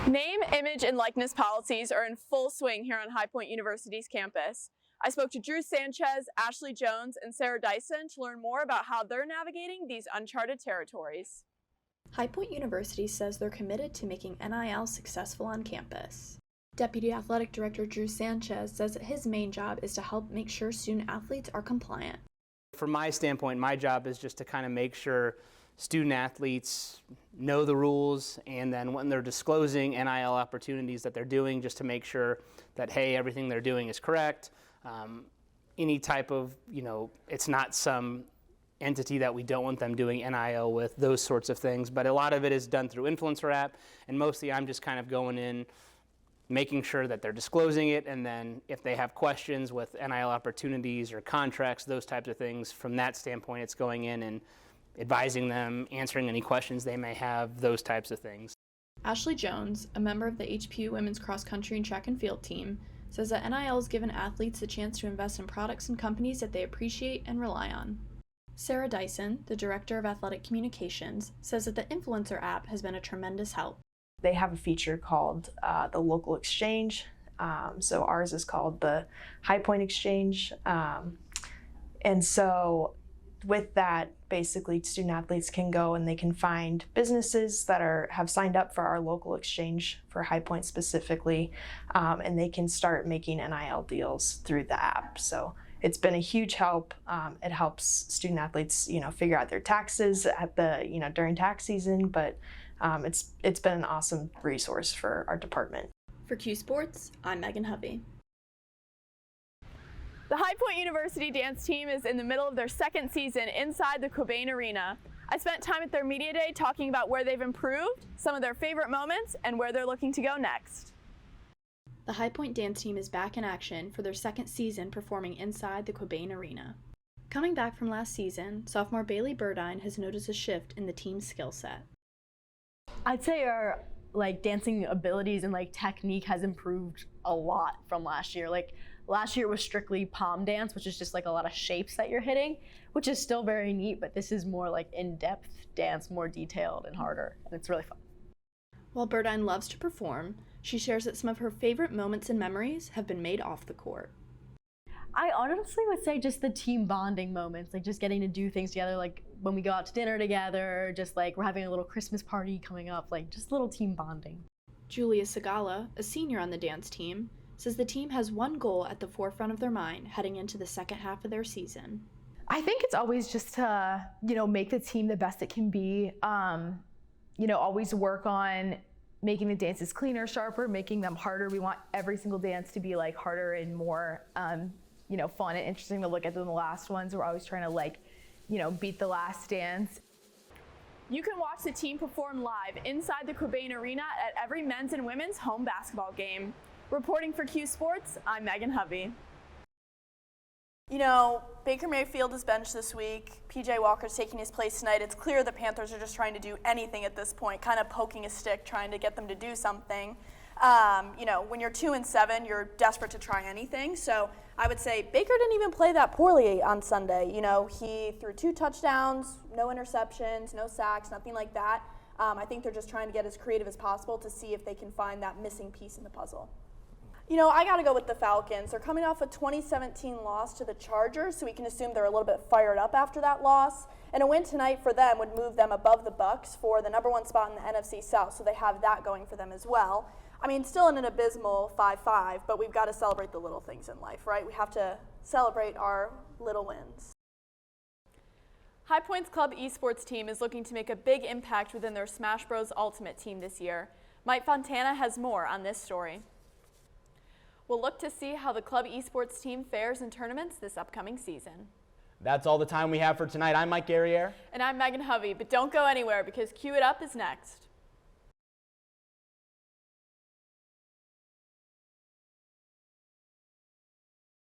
Name, image, and likeness policies are in full swing here on High Point University's campus. I spoke to Drew Sanchez, Ashley Jones, and Sarah Dyson to learn more about how they're navigating these uncharted territories. High Point University says they're committed to making NIL successful on campus. Deputy Athletic Director Drew Sanchez says that his main job is to help make sure student athletes are compliant. From my standpoint, my job is just to kind of make sure student athletes know the rules, and then when they're disclosing NIL opportunities that they're doing, just to make sure that, hey, everything they're doing is correct. Any type of, it's not some entity that we don't want them doing NIL with, those sorts of things. But a lot of it is done through Influencer app, and mostly I'm just kind of going in, making sure that they're disclosing it, and then if they have questions with NIL opportunities or contracts, those types of things, from that standpoint, it's going in and advising them, answering any questions they may have, those types of things. Ashley Jones, a member of the HPU women's cross country and track and field team, says that NIL has given athletes the chance to invest in products and companies that they appreciate and rely on. Sarah Dyson, the Director of Athletic Communications, says that the Influencer app has been a tremendous help. They have a feature called the local exchange. So ours is called the High Point Exchange. And so with that, basically student athletes can go and they can find businesses that have signed up for our local exchange for High Point specifically, and they can start making NIL deals through the app. So it's been a huge help. It helps student athletes, figure out their taxes at the, during tax season, but it's been an awesome resource for our department. For Q Sports, I'm Megan Hovey. The High Point University dance team is in the middle of their second season inside the Cobain Arena. I spent time at their media day talking about where they've improved, some of their favorite moments, and where they're looking to go next. The High Point dance team is back in action for their second season performing inside the Cobain Arena. Coming back from last season, sophomore Bailey Burdine has noticed a shift in the team's skill set. I'd say our dancing abilities and technique has improved a lot from last year. Last year was strictly palm dance, which is just a lot of shapes that you're hitting, which is still very neat, but this is more in-depth dance, more detailed and harder, and it's really fun. While Burdine loves to perform, she shares that some of her favorite moments and memories have been made off the court. I honestly would say just the team bonding moments, just getting to do things together, when we go out to dinner together, just we're having a little Christmas party coming up, just little team bonding. Julia Segala, a senior on the dance team, says the team has one goal at the forefront of their mind heading into the second half of their season. I think it's always just to, make the team the best it can be. Always work on making the dances cleaner, sharper, making them harder. We want every single dance to be harder and more, fun and interesting to look at than the last ones. We're always trying to beat the last dance. You can watch the team perform live inside the Cobain Arena at every men's and women's home basketball game. Reporting for Q Sports, I'm Megan Hovey. Baker Mayfield is benched this week. PJ Walker's taking his place tonight. It's clear the Panthers are just trying to do anything at this point, kind of poking a stick, trying to get them to do something. When you're 2-7, you're desperate to try anything. So I would say Baker didn't even play that poorly on Sunday. He threw 2 touchdowns, no interceptions, no sacks, nothing like that. I think they're just trying to get as creative as possible to see if they can find that missing piece in the puzzle. I got to go with the Falcons. They're coming off a 2017 loss to the Chargers, so we can assume they're a little bit fired up after that loss. And a win tonight for them would move them above the Bucs for the #1 spot in the NFC South, so they have that going for them as well. Still in an abysmal 5-5, but we've got to celebrate the little things in life, right? We have to celebrate our little wins. High Point's club esports team is looking to make a big impact within their Smash Bros. Ultimate team this year. Mike Fontana has more on this story. We'll look to see how the club esports team fares in tournaments this upcoming season. That's all the time we have for tonight. I'm Mike Guerriere. And I'm Megan Hovey, but don't go anywhere because Cue It Up is next.